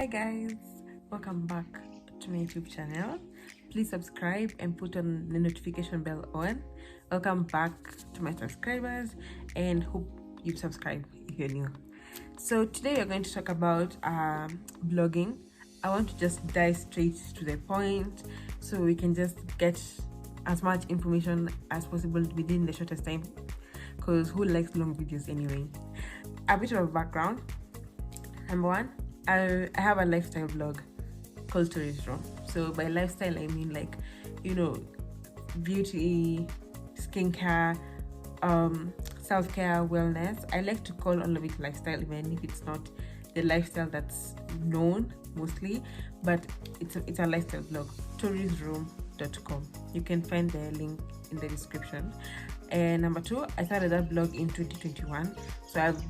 Hi guys, welcome back to my YouTube channel. Please subscribe and put on the notification bell on. Welcome back to my subscribers and hope you subscribe if you're new. So today we're going to talk about blogging. I want to just dive straight to the point so we can just get as much information as possible within the shortest time, because who likes long videos anyway? A bit of background. Number one, I have a lifestyle vlog called Tourist Room. So by lifestyle I mean beauty, skincare, self-care, wellness. I like to call all of it lifestyle, even if it's not the lifestyle that's known mostly, but it's a lifestyle vlog. touristroom.com. You can find the link in the description. And number two, I started that blog in 2021. So I've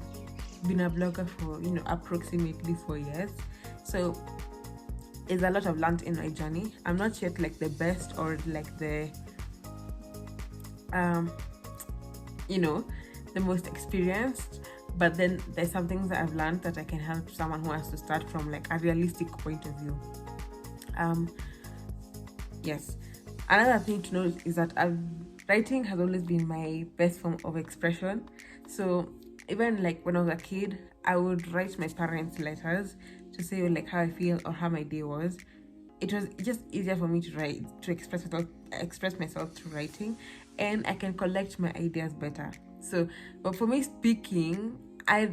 been a blogger for approximately 4 years. So it's a lot of learned in my journey. I'm not yet like the best or like the the most experienced, but then there's some things that I've learned that I can help someone who has to start from like a realistic point of view. Yes, another thing to note is that writing has always been my best form of expression. So even like when I was a kid, I would write my parents letters to say like how I feel or how my day was. It was just easier for me to write, to express myself through writing, and I can collect my ideas better. So, but for me, speaking, I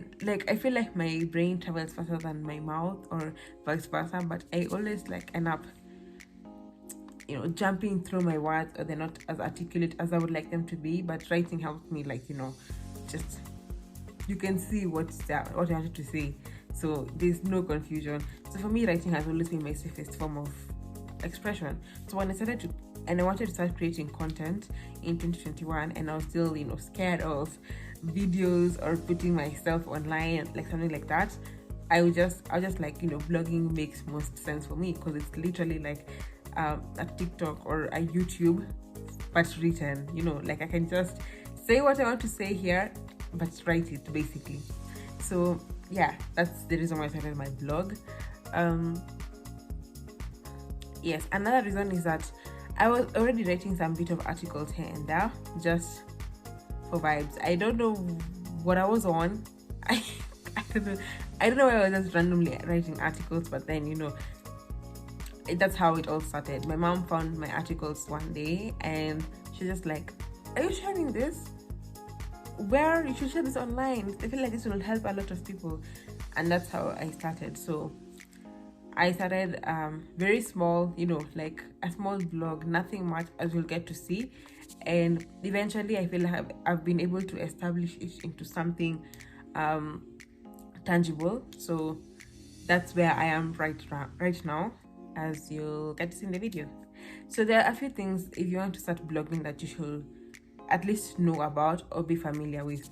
feel like my brain travels faster than my mouth, or vice versa. But I always end up jumping through my words, or they're not as articulate as I would like them to be. But writing helps me just, you can see what I wanted to say, so there's no confusion. So for me, writing has always been my safest form of expression. So when I wanted to start creating content in 2021, and I was still scared of videos or putting myself online, like something like that, I was just blogging makes most sense for me, because it's literally like a TikTok or a YouTube but written. I can just say what I want to say here but write it basically. So yeah, that's the reason why I started my blog. Yes, another reason is that I was already writing some bit of articles here and there just for vibes. I don't know what I was on. I don't know why I was just randomly writing articles, but then that's how it all started. My mom found my articles one day and she's just like, "Are you sharing this? Where you should share this online. I feel like this will help a lot of people." And that's how I started. So I started very small, like a small blog, nothing much, as you'll get to see. And eventually I feel like I've been able to establish it into something tangible. So that's where I am right now, as you'll get to see in the video. So there are a few things, if you want to start blogging, that you should at least know about or be familiar with.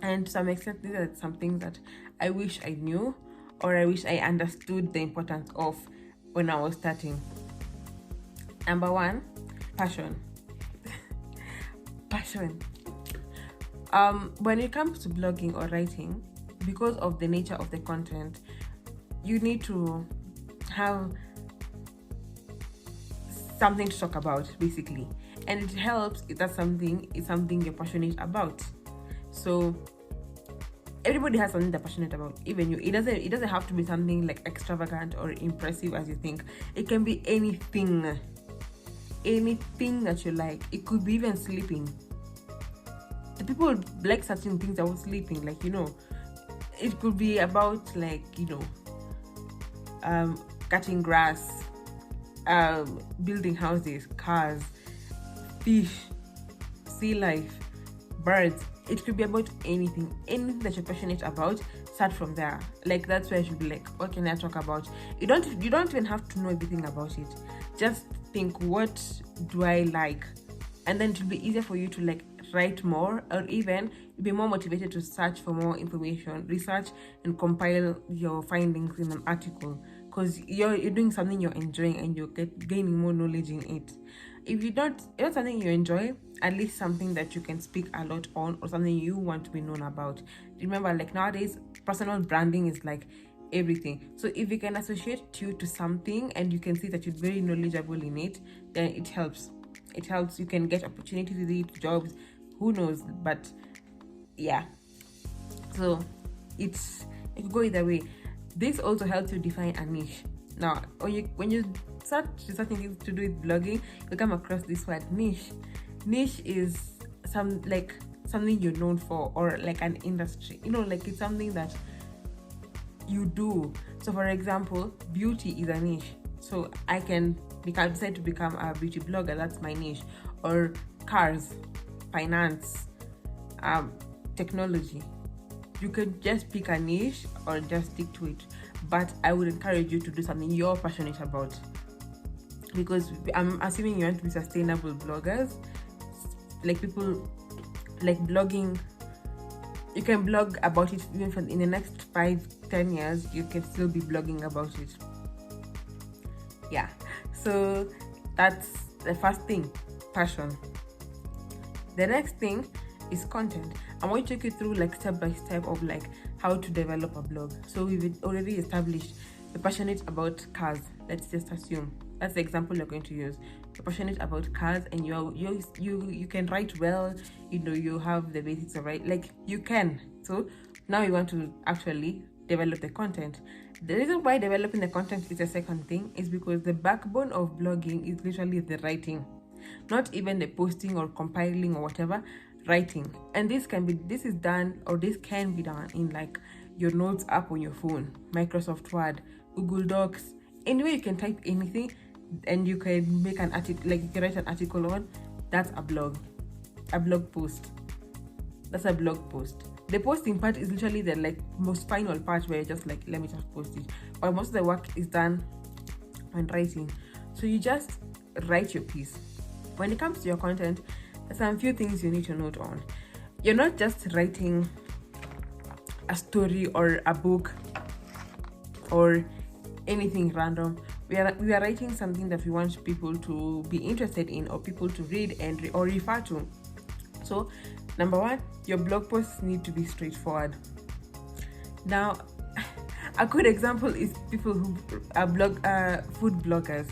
And to some extent, these are some things that I wish I knew, or I wish I understood the importance of when I was starting. Number one, passion. Passion. When it comes to blogging or writing, because of the nature of the content, you need to have something to talk about, basically. And it helps if that something is something you're passionate about. So everybody has something they're passionate about, even you. It doesn't have to be something like extravagant or impressive as you think. It can be anything that you like. It could be even sleeping. The people like certain things about sleeping, it could be about cutting grass, building houses, cars, fish, sea life, birds. It could be about anything that you're passionate about. Start from there. That's where you should be like, what can I talk about? You don't even have to know everything about it. Just think, what do I like? And then it will be easier for you to write more, or even be more motivated to search for more information, research and compile your findings in an article, because you're doing something you're enjoying and you're gaining more knowledge in it. If it's something you enjoy, at least something that you can speak a lot on, or something you want to be known about. Remember, nowadays, personal branding is everything. So if you can associate you to something and you can see that you're very knowledgeable in it, then it helps. It helps. You can get opportunities with it, jobs, who knows. But yeah, so it could go either way. This also helps you define a niche. Now when you start researching to do with blogging, you come across this word niche. Niche is something you're known for, or like an industry, like it's something that you do. So for example, beauty is a niche, so I can decide to become a beauty blogger. That's my niche. Or cars, finance, technology. You could just pick a niche or just stick to it, but I would encourage you to do something you're passionate about, because I'm assuming you want to be sustainable bloggers. Like people like blogging, you can blog about it even in the next 5-10 years, you can still be blogging about it. Yeah, so that's the first thing, passion. The next thing is content. I'm going to take you through like step by step of like how to develop a blog. So we've already established you're passionate about cars. Let's just assume that's the example you're going to use. You're passionate about cars and you can write well, you have the basics of right, like you can. So now you want to actually develop the content. The reason why developing the content is the second thing is because the backbone of blogging is literally the writing, not even the posting or compiling or whatever. Writing. And this can be done in like your notes app on your phone, Microsoft Word, Google Docs, anyway you can type anything and you can make an article, like you can write an article on. That's a blog post. That's a blog post. The posting part is literally the like most final part where you're just like, let me just post it, but most of the work is done on writing. So you just write your piece. When it comes to your content, there's some few things you need to note on. You're not just writing a story or a book or anything random. We are writing something that we want people to be interested in, or people to read and or refer to. So number one, your blog posts need to be straightforward. Now a good example is people who are food bloggers.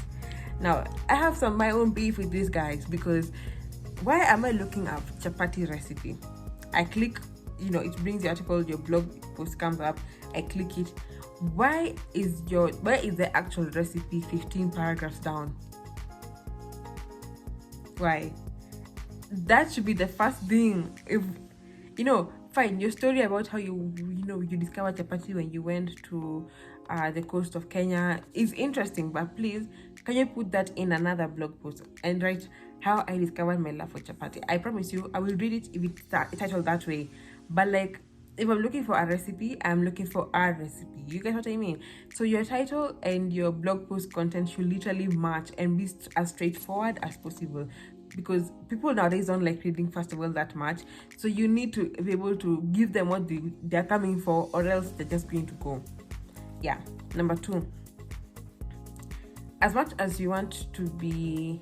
Now I have my own beef with these guys, because why am I looking up chapati recipe? I click, it brings the article, your blog post comes up, I click it. Where is the actual recipe 15 paragraphs down? Why? That should be the first thing. If fine, your story about how you discovered chapati when you went to the coast of Kenya is interesting, but please, can you put that in another blog post and write how I discovered my love for chapati? I promise you, I will read it if it's titled that way. But like, if I'm looking for a recipe, I'm looking for a recipe. You get what I mean? So your title and your blog post content should literally match and be as straightforward as possible, because people nowadays don't like reading, first of all, that much. So you need to be able to give them what they're coming for, or else they're just going to go. Yeah. Number two, as much as you want to be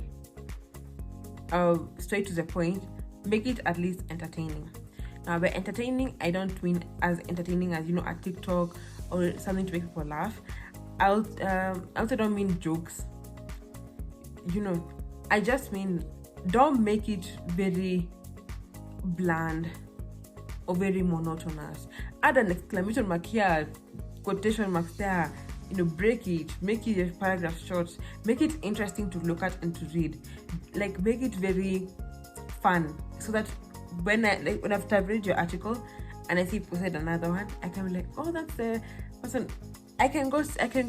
straight to the point, make it at least entertaining. Now by entertaining, I don't mean as entertaining as a TikTok or something to make people laugh. I also don't mean jokes. I just mean, don't make it very bland or very monotonous. Add an exclamation mark here, quotation marks there. Break it, make it a paragraph short, make it interesting to look at and to read. Like, make it very fun, so that when after I've read your article and I see you posted another one, I can be like, oh, that's the person. I can go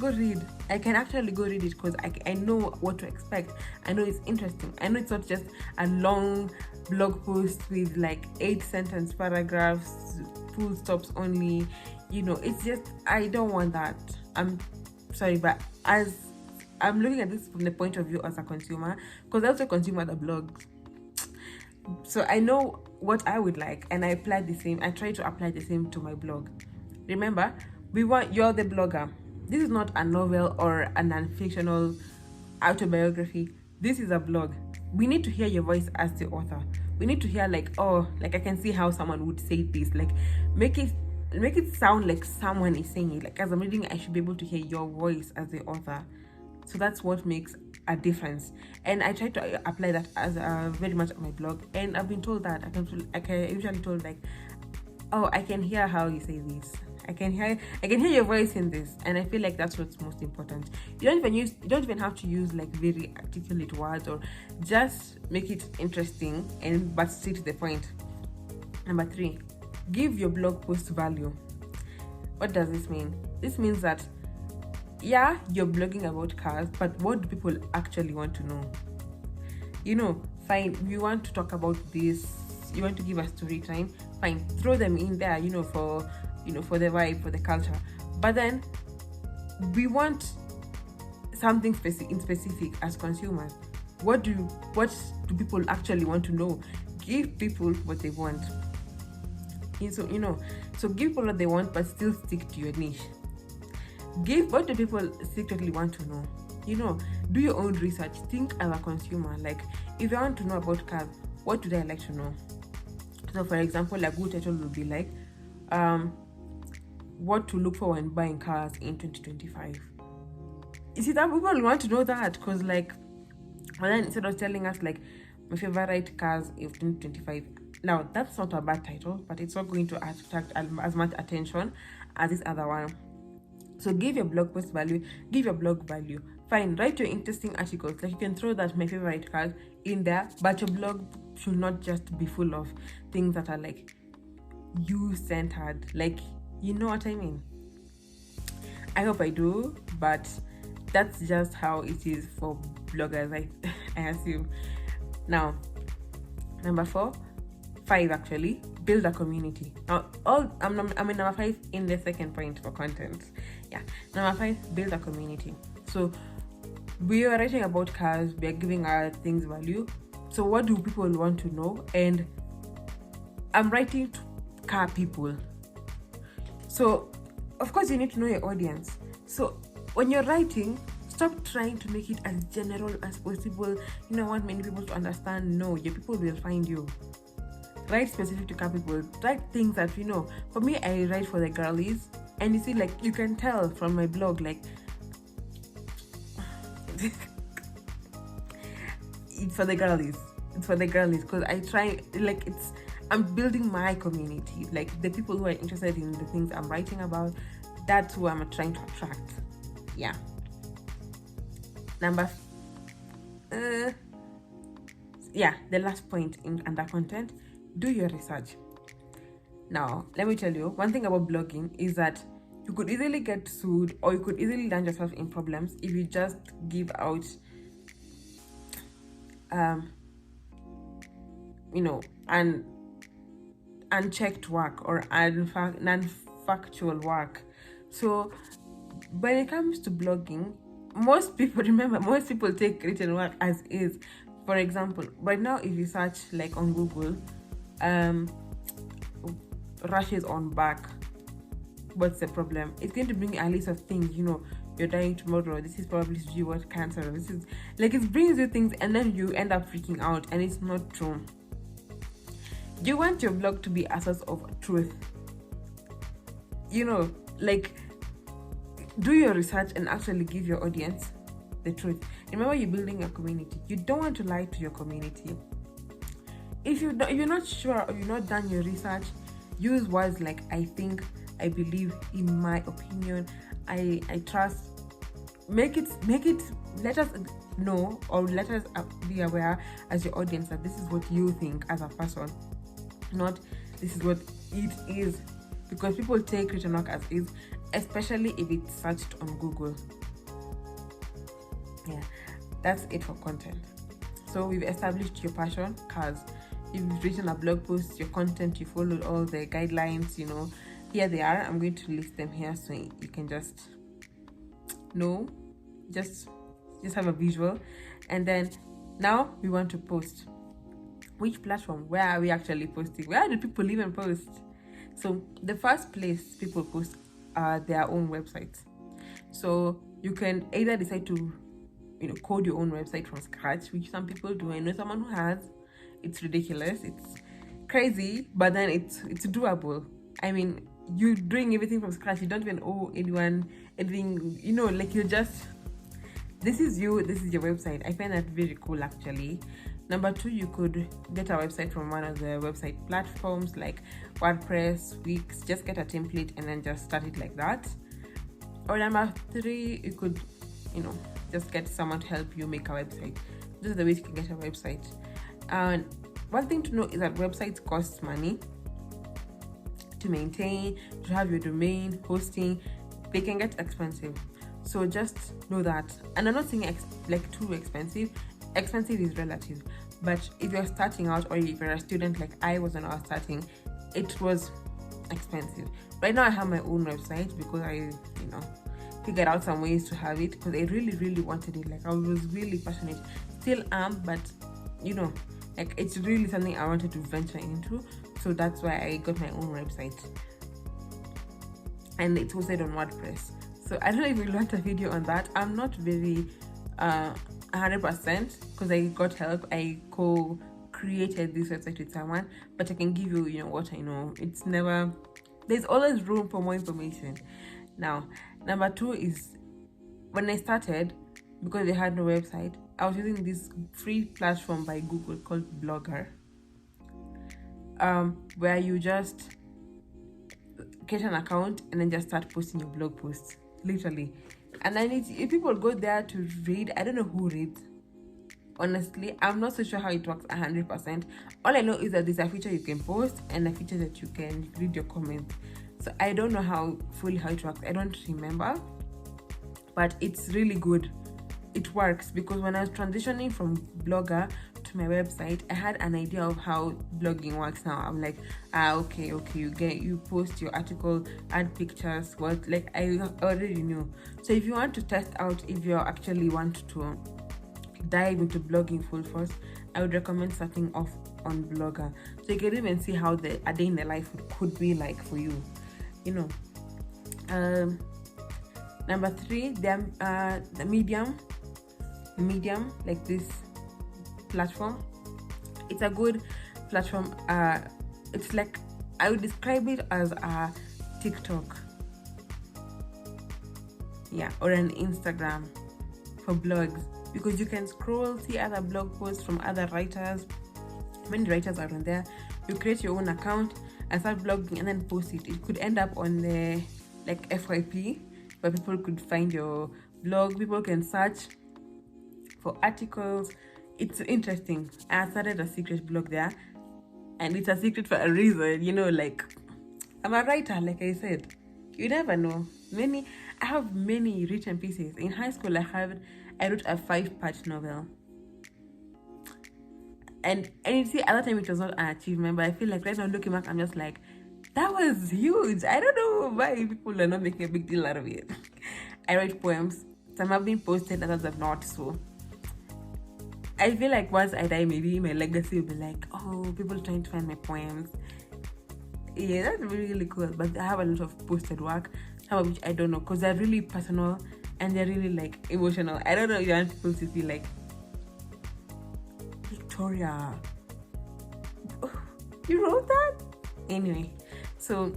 read. I can actually go read it, because I know what to expect. I know it's interesting. I know it's not just a long blog post with like 8-sentence paragraphs, full stops only. It's just, I don't want that. I'm sorry, but as I'm looking at this from the point of view as a consumer, because I also consume other blogs, so I know what I would like, and I try to apply the same to my blog. Remember, you're the blogger. This is not a novel or a non-fictional autobiography. This is a blog. We need to hear your voice as the author. We need to hear I can see how someone would say this. Like, make it make it sound like someone is saying it. Like as I'm reading, I should be able to hear your voice as the author. So that's what makes a difference. And I try to apply that as very much on my blog. And I've been told that I can usually told like, oh, I can hear how you say this. I can hear your voice in this, and I feel like that's what's most important. You don't even have to use like very articulate words, or just make it interesting and but straight to the point. Number 3, give your blog post value. What does this mean? This means that yeah, you're blogging about cars, but what do people actually want to know? Fine, you want to talk about this, you want to give a story time, fine, throw them in there, for the vibe, for the culture. But then we want something specific as consumers. What do people actually want to know? Give people what they want. So give people what they want, but still stick to your niche. Give what do people secretly want to know. Do your own research. Think as a consumer. Like, if I want to know about cars, what do I like to know? So for example, a good title would be like what to look for when buying cars in 2025. You see, that people want to know that, because like, and then instead of telling us like my favorite cars of 2025, now that's not a bad title, but it's not going to attract as much attention as this other one. So give your blog post value, give your blog value. Fine, write your interesting articles. Like, you can throw that my favorite cars in there, but your blog should not just be full of things that are like you-centered. Like, you know what I mean? I hope I do, but that's just how it is for bloggers, I assume. Now, number 5 actually, build a community. Now, I'm in number 5 in the second point for content. Yeah, number 5, build a community. So we are writing about cars, we are giving our things value. So what do people want to know? And I'm writing to car people. So of course you need to know your audience. So when you're writing, stop trying to make it as general as possible. I want many people to understand. No, your people will find you. Write specific to car people. Write things that for me, I write for the girlies. And you see, like, you can tell from my blog, like, it's for the girlies. It's for the girlies, because I try, like, I'm building my community. Like, the people who are interested in the things I'm writing about, that's who I'm trying to attract. Yeah. The last point under content, do your research. Now, let me tell you, one thing about blogging is that you could easily get sued, or you could easily land yourself in problems if you just give out, unchecked work or non-factual work. So when it comes to blogging, most people take written work as is. For example, right now, if you search like on Google, rashes on back, what's the problem? It's going to bring a list of things. You're dying tomorrow, this is probably to do what cancer, this is like, it brings you things, and then you end up freaking out, and it's not true. You want your blog to be a source of truth. Like, do your research and actually give your audience the truth. Remember, you're building a community. You don't want to lie to your community. If you're not sure, or you're not done your research, use words like I think, I believe, in my opinion, I trust. Make it, let us know, or let us be aware as your audience that this is what you think as a person, not this is what it is. Because people take written work as is, especially if it's searched on Google. Yeah, that's it for content. So we've established your passion, cars. You've written a blog post, your content, you followed all the guidelines, here they are. I'm going to list them here so you can just know, just have a visual. And then now we want to post. Which platform? Where are we actually posting? Where do people even post? So the first place people post are their own websites. So you can either decide to code your own website from scratch, which some people do. I know someone who has. It's ridiculous, it's crazy, but then it's doable. I mean, you doing everything from scratch. You don't even owe anyone anything, you know, like you're just, this is you, this is your website. I find that very cool actually. Number two, you could get a website from one of the website platforms like WordPress, Wix. Just get a template and then just start it like that. Or number three, you could, you know, just get someone to help you make a website. Those are the ways you can get a website. And one thing to know is that websites cost money to maintain, to have your domain, hosting. They can get expensive. So just know that. And I'm not saying like too expensive. Expensive is relative. But if you're starting out, or if you're a student like I was when I was starting, it was expensive. Right now I have my own website because I, you know, figured out some ways to have it because I really wanted it. Like I was really passionate, still am, but you know, like it's really something I wanted to venture into. So that's why I got my own website, and it's hosted on WordPress. So I don't know if you want a video on that. I'm not very 100% because I got help. I co-created this website with someone, but I can give you, you know, what I know. It's never, there's always room for more information. Now, number two is when I started, because they had no website, I was using this free platform by Google called Blogger, where you just get an account and then just start posting your blog posts, literally. And then if people go there to read, I don't know who reads. Honestly, I'm not so sure how it works 100%. All I know is that there's a feature you can post and a feature that you can read your comments. So I don't know how it works. I don't remember, but it's really good. It works because when I was transitioning from Blogger to my website, I had an idea of how blogging works now. I'm like, okay, you post your article, add pictures, what, like I already knew. So if you want to test out if you actually want to dive into blogging full force, I would recommend starting off on Blogger, so you can even see how a day in the life could be like for you, you know. Number three, the Medium, like this platform, it's a good platform. It's like, I would describe it as a TikTok, or an Instagram for blogs, because you can scroll, see other blog posts from other writers. Many writers are on there. You create your own account and start blogging and then post it. It could end up on the like FYP, where people could find your blog. People can search for articles. It's interesting. I started a secret blog there, and it's a secret for a reason, you know, like I'm a writer, like I said. You never know. I have many written pieces. In high school I wrote a 5-part novel. And you see, at that time it was not an achievement, but I feel like right now looking back, I'm just like, that was huge. I don't know why people are not making a big deal out of it. I write poems. Some have been posted, others have not. So I feel like once I die, maybe my legacy will be like, oh, people trying to find my poems. Yeah, that's really cool. But I have a lot of posted work, some of which I don't know, because they're really personal and they're really like emotional. I don't know if you want people to feel like, Victoria, you wrote that? Anyway, so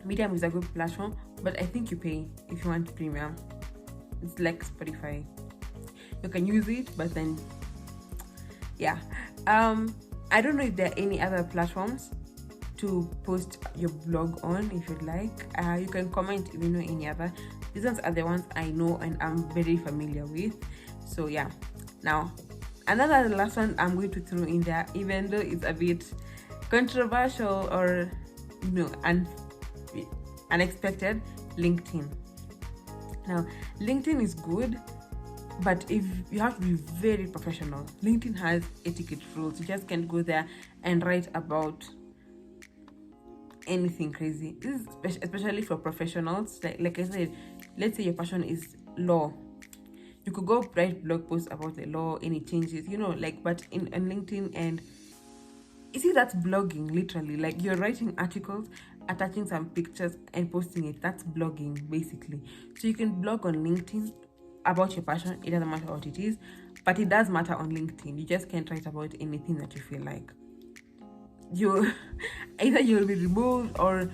Medium is a good platform, but I think you pay if you want premium. It's like Spotify. You can use it, but then I don't know if there are any other platforms to post your blog on. If you'd like, you can comment if you know any other. These ones are the ones I know and I'm very familiar with. So yeah, now the last one I'm going to throw in there, even though it's a bit controversial or unexpected, LinkedIn. Now, LinkedIn is good, but if you have to be very professional. LinkedIn has etiquette rules. You just can't go there and write about anything crazy. This is especially for professionals. Like I said, let's say your passion is law. You could go write blog posts about the law, any changes, but in LinkedIn, and you see, that's blogging, literally. Like, you're writing articles, attaching some pictures and posting it. That's blogging, basically. So you can blog on LinkedIn about your passion. It doesn't matter what it is, but it does matter on LinkedIn. You just can't write about anything that you feel like. Either you'll be removed, or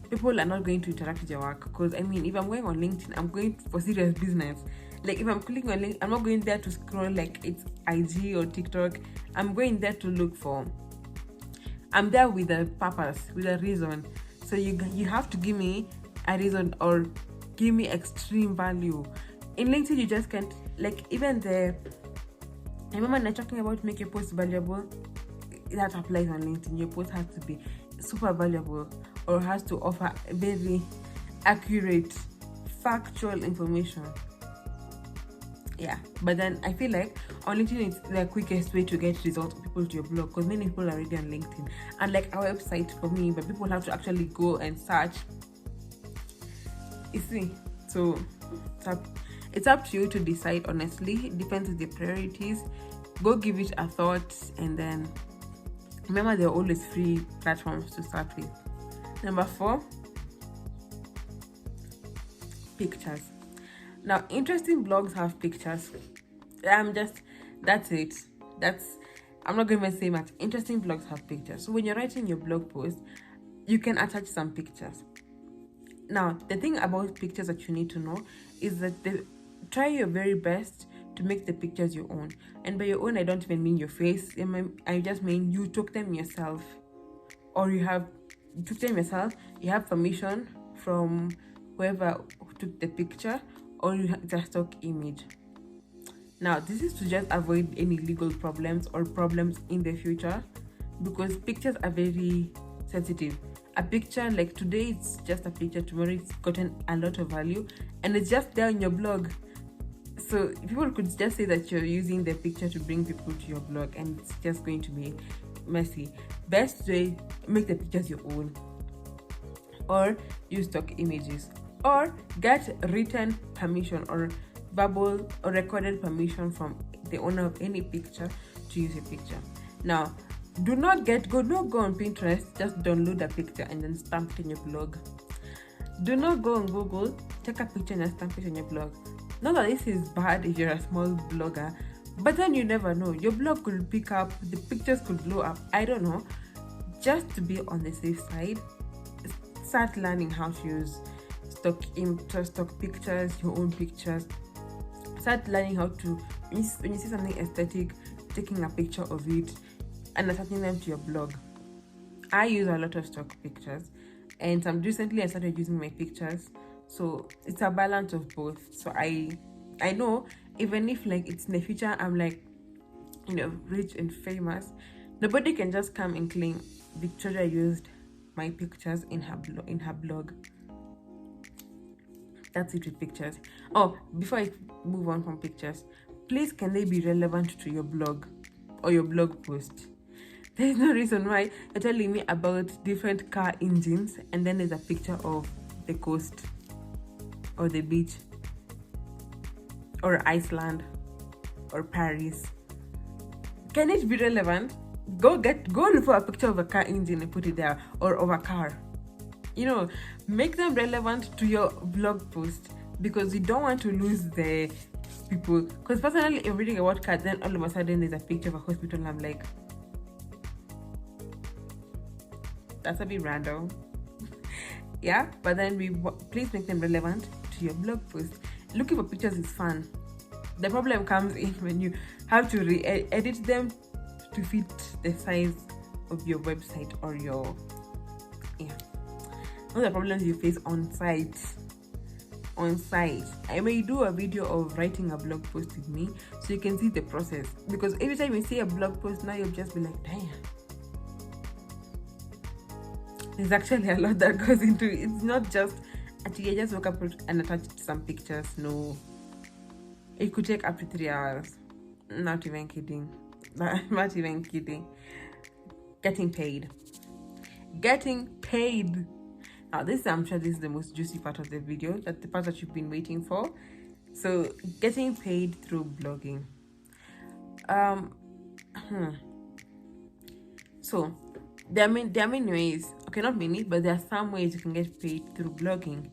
people are not going to interact with your work. Because I mean, if I'm going on LinkedIn, I'm going for serious business. Like if I'm clicking on LinkedIn, I'm not going there to scroll like it's IG or TikTok. I'm going there to look for. I'm there with a purpose, with a reason. So you have to give me a reason or give me extreme value. In LinkedIn, you just can't, like, even the, I remember they're talking about make your post valuable. That applies on LinkedIn. Your post has to be super valuable or has to offer very accurate, factual information. Yeah, but then I feel like on LinkedIn it's the quickest way to get results of people to your blog, because many people are already on LinkedIn, and like our website for me, but people have to actually go and search. You see, so it's up to you to decide. Honestly, it depends on your priorities. Go give it a thought, and then remember there are always free platforms to start with. Number 4, pictures. Now, interesting blogs have pictures. That's it. I'm not going to say much. Interesting blogs have pictures. So when you're writing your blog post, you can attach some pictures. Now, the thing about pictures that you need to know is that try your very best to make the pictures your own. And by your own, I don't even mean your face. I just mean you took them yourself. Or you took them yourself. You have permission from whoever took the picture, or you have a stock image. Now, this is to just avoid any legal problems or problems in the future, because pictures are very sensitive. A picture, like today it's just a picture, tomorrow it's gotten a lot of value, and it's just there on your blog. So people could just say that you're using the picture to bring people to your blog, and it's just going to be messy. Best way, make the pictures your own, or use stock images, or get written permission or verbal or recorded permission from the owner of any picture to use a picture. Now, do not go on Pinterest, just download a picture and then stamp it in your blog. Do not go on Google, take a picture and stamp it in your blog. Not that this is bad if you're a small blogger, but then you never know. Your blog could pick up, the pictures could blow up. I don't know. Just to be on the safe side, start learning how to use stock pictures, your own pictures. Start learning how to, when you see something aesthetic, taking a picture of it and attaching them to your blog. I use a lot of stock pictures, and recently I started using my pictures, so it's a balance of both. So I know, even if like it's in the future I'm like, rich and famous, nobody can just come and claim Victoria used my pictures in her blog. That's it with pictures. Oh, before I move on from pictures, please, can they be relevant to your blog or your blog post? There's no reason why you're telling me about different car engines and then there's a picture of the coast or the beach or Iceland or Paris. Can it be relevant? Go look for a picture of a car engine and put it there, or of a car. Make them relevant to your blog post, because you don't want to lose the people. Because personally, if I'm reading a word card, then all of a sudden there's a picture of a hospital, and I'm like, that's a bit random. Yeah, but then please make them relevant to your blog post. Looking for pictures is fun. The problem comes in when you have to edit them to fit the size of your website or your all the problems you face on site. I may do a video of writing a blog post with me so you can see the process, because every time you see a blog post now, you'll just be like, damn, there's actually a lot that goes into it. It's not just actually I just woke up and attached some pictures. No, it could take up to 3 hours. Not even kidding. Getting paid. Now, I'm sure this is the most juicy part of the video, that's the part that you've been waiting for. So, getting paid through blogging. So, there are many ways. Okay, not many, but there are some ways you can get paid through blogging.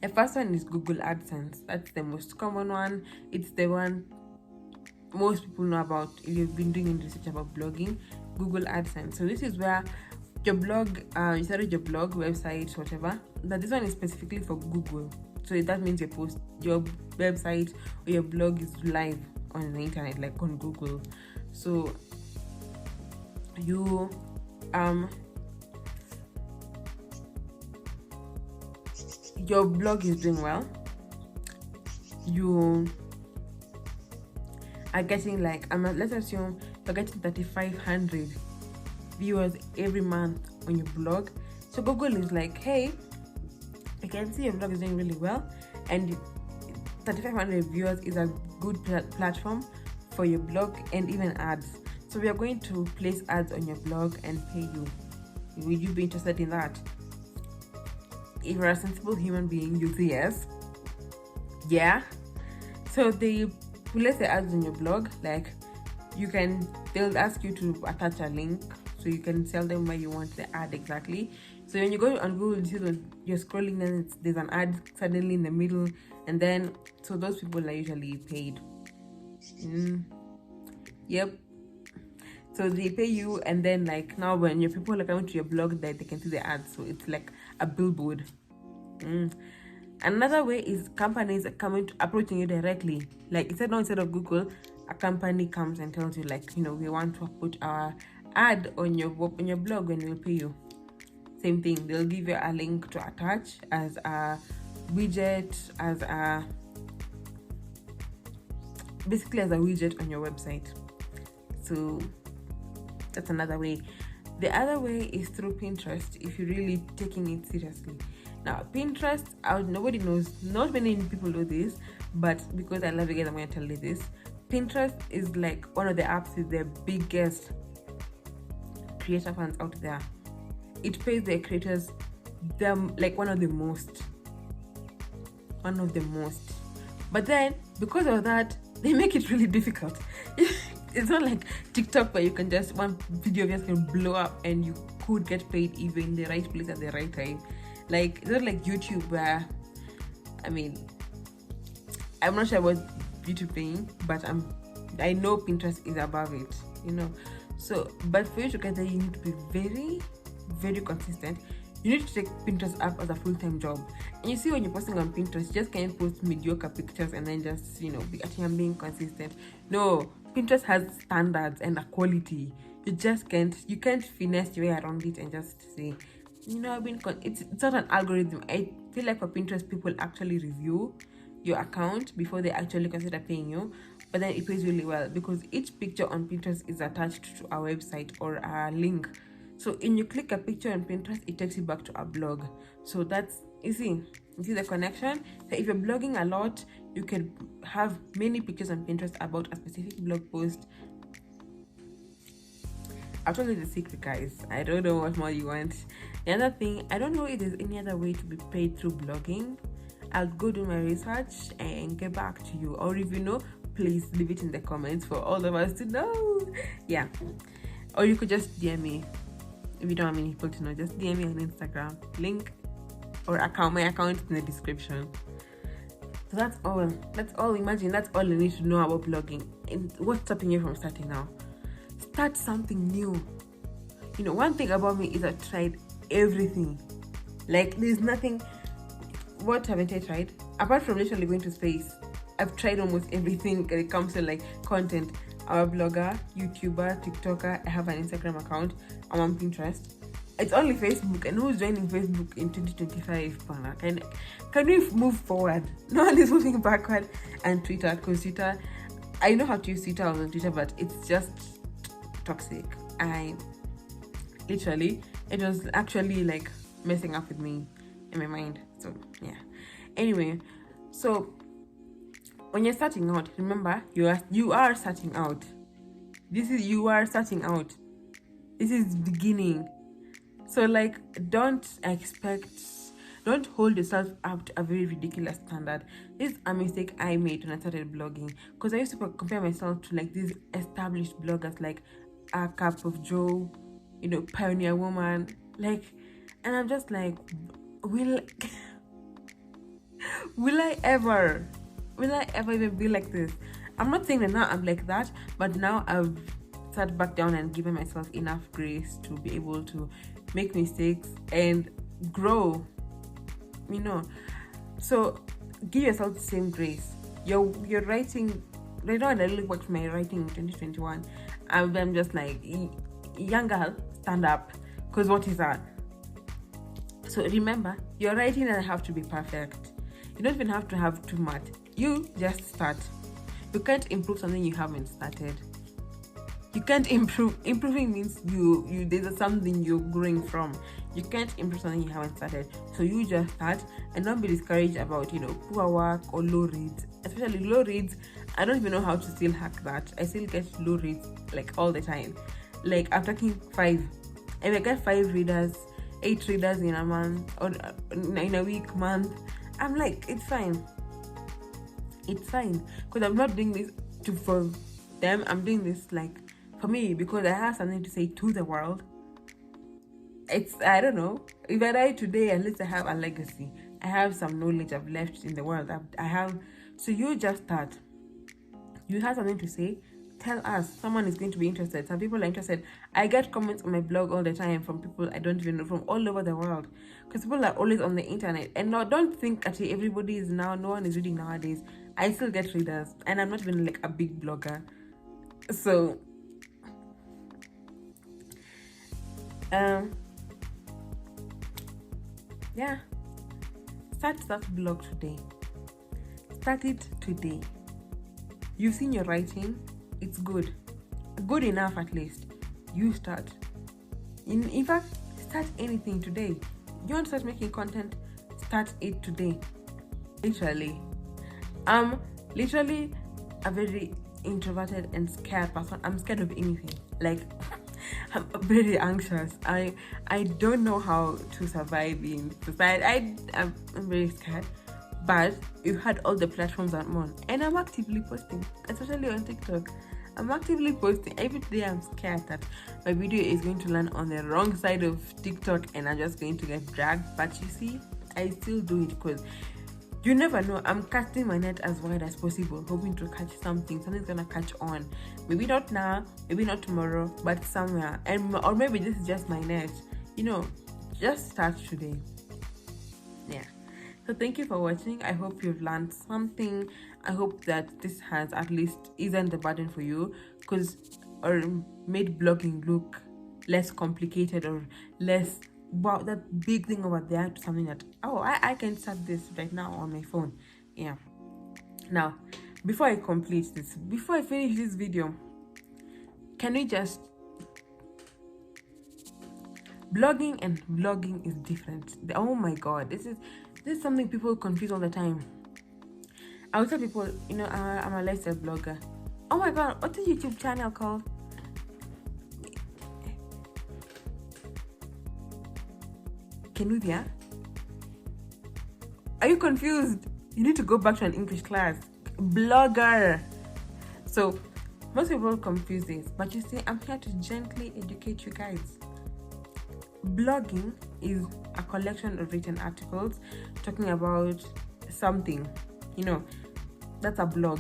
The first one is Google AdSense. That's the most common one. It's the one most people know about if you've been doing research about blogging. Google AdSense. So this is where your blog, you started your blog, website, whatever. But this one is specifically for Google. So that means your website or your blog is live on the internet, like on Google. So you your blog is doing well. You are getting like let's assume you're getting 3,500 viewers every month on your blog. So Google is like, hey, I can see your blog is doing really well, and 3,500 viewers is a good platform for your blog and even ads. So we are going to place ads on your blog and pay you. Would you be interested in that? If you're a sensible human being, you'll say yes. Yeah. So they place the ads on your blog. Like they'll ask you to attach a link so you can tell them where you want the ad exactly. So when you go on Google, you see you're scrolling, then there's an ad suddenly in the middle, and then so those people are usually paid. Yep. So they pay you, and then like now when your people are coming to your blog, that they can see the ads. So it's like a billboard. Another way is companies are approaching you directly. Like instead of Google, a company comes and tells you like, we want to put our ad on your blog and we'll pay you. Same thing, they'll give you a link to attach as a widget, basically as a widget on your website. So that's another way. The other way is through Pinterest, if you're really taking it seriously. Now, Pinterest, nobody knows, not many people know this, but because I love you guys, I'm going to tell you this. Pinterest is like one of the apps with the biggest creator funds out there. It pays the creators like one of the most. But then, because of that, they make it really difficult. It's not like TikTok where you can just, one video of yours can blow up and you could get paid even in the right place at the right time. Like, it's not like YouTube where, I'm not sure about YouTube paying, but I know Pinterest is above it, So, but for you to get there, you need to be very, very consistent. You need to take Pinterest up as a full-time job. And you see, when you're posting on Pinterest, you just can't post mediocre pictures and then just, I'm being consistent. No, Pinterest has standards and a quality. You can't finesse your way around it and just say, it's not an algorithm. I feel like for Pinterest, people actually review your account before they actually consider paying you. But then it pays really well because each picture on Pinterest is attached to our website or a link. So when you click a picture on Pinterest, it takes you back to our blog. So that's easy. You see the connection? So if you're blogging a lot, you can have many pictures on Pinterest about a specific blog post. I'll tell you the secret, guys. I don't know what more you want. The other thing, I don't know if there's any other way to be paid through blogging. I'll go do my research and get back to you. Or if you know, please leave it in the comments for all of us to know. Yeah. Or you could just DM me. If you don't want many people to know, just DM me on Instagram. Link or my account in the description. So that's all. Imagine that's all you need to know about blogging. And what's stopping you from starting now? Start something new. One thing about me is I've tried everything. Like, there's nothing. What haven't I tried? Apart from literally going to space, I've tried almost everything when it comes to like content. I'm a blogger, YouTuber, TikToker. I have an Instagram account. I'm on Pinterest. It's only Facebook. And who's joining Facebook in 2025? Can we move forward? No one is moving backward. And Twitter, because Twitter, I know how to use Twitter on Twitter, but it's just toxic. It was actually like messing up with me in my mind. So yeah. Anyway, so when you're starting out, remember you are starting out. You are starting out. This is beginning. So like, don't hold yourself up to a very ridiculous standard. This is a mistake I made when I started blogging, because I used to compare myself to like these established bloggers like A Cup of Joe, Pioneer Woman, like, and I'm just like, will I ever even be like this? I'm not saying that now I'm like that, but now I've sat back down and given myself enough grace to be able to make mistakes, and grow, so give yourself the same grace. You're writing right now. I really watched my writing in 2021, and I'm just like, young girl, stand up, because what is that? So remember, your writing doesn't have to be perfect. You don't even have to have too much. You just start. You can't improve something you haven't started. You can't improve. Improving means you there's something you're growing from. You can't improve something you haven't started. So you just start, and don't be discouraged about poor work or low reads. Especially low reads. I don't even know how to still hack that. I still get low reads like all the time. Like I'm talking 5. If I get 5 readers, 8 readers in a month or in a week, month, I'm like, it's fine. It's fine, because I'm not doing this for them. I'm doing this like for me, because I have something to say to the world. I don't know, if I die today, at least I have a legacy. I have some knowledge I've left in the world. I have. So you just start. You have something to say, tell us. Someone is going to be interested. Some people are interested. I get comments on my blog all the time from people I don't even know, from all over the world, because people are always on the internet. And now, don't think actually everybody is now, no one is reading nowadays. I still get readers, and I'm not even like a big blogger. So yeah, start that blog today. Start it today. You've seen your writing, it's good enough. At least you start. In fact, start anything today. You want to start making content, start it today. Literally, I'm literally a very introverted and scared person. I'm scared of anything. Like, I'm very anxious. I don't know how to survive in society. I'm very scared. But you've had all the platforms I'm on, and I'm actively posting, especially on TikTok. I'm actively posting. Every day I'm scared that my video is going to land on the wrong side of TikTok and I'm just going to get dragged. But you see, I still do it because you never know. I'm casting my net as wide as possible, hoping to catch something. Something's gonna catch on. Maybe not now, maybe not tomorrow, but somewhere. Or maybe this is just my net. Just start today. Yeah. So thank you for watching. I hope you've learned something. I hope that this has at least eased the burden for you, or made blogging look less complicated or less, wow, that big thing over there, to something that, I can start this right now on my phone. Yeah. Now, before I finish this video, can we just, blogging and vlogging is different. Oh my god, this is something people confuse all the time. I would tell people, I'm a lifestyle blogger. Oh my god, what's the YouTube channel called? Kenuvia? Are you confused? You need to go back to an English class. Blogger. So most people confuse this, but you see, I'm here to gently educate you guys. Blogging is a collection of written articles talking about something. That's a blog.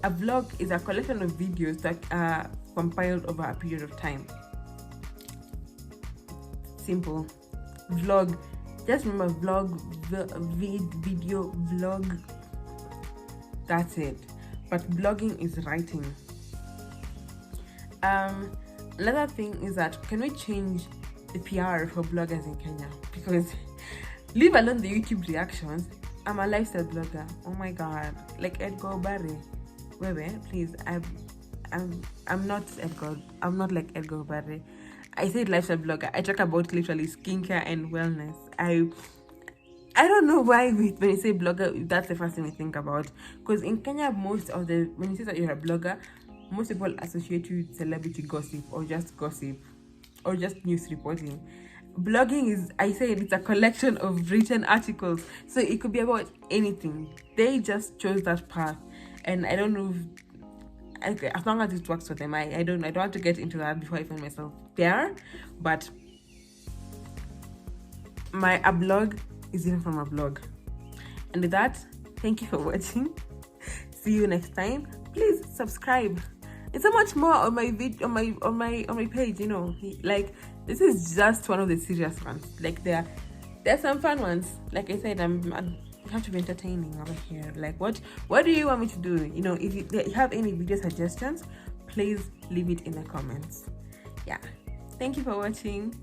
A vlog is a collection of videos that are compiled over a period of time. Simple. Vlog. Just remember, vlog, video, vlog. That's it. But blogging is writing. Another thing is that, can we change the PR for bloggers in Kenya? Because leave alone the YouTube reactions. I'm a lifestyle blogger. Oh my god, like Edgar Barry. Wait, please. I'm not Edgar. I'm not like Edgar Barry. I said lifestyle blogger. I talk about literally skincare and wellness. I don't know why when you say blogger, that's the first thing we think about. Because in Kenya, when you say that you're a blogger, most people associate you with celebrity gossip or just news reporting. Blogging is, it's a collection of written articles, so it could be about anything. They just chose that path, and I don't know as long as it works for them. I don't want to get into that before I find myself there. But a blog is different from a blog. And with that, thank you for watching. See you next time. Please subscribe. It's so much more on my video, on my page. Like, This is just one of the serious ones. Like there's some fun ones. Like I said, I have to be entertaining over here. Like what do you want me to do? You know, if you have any video suggestions, please leave it in the comments. Yeah, thank you for watching.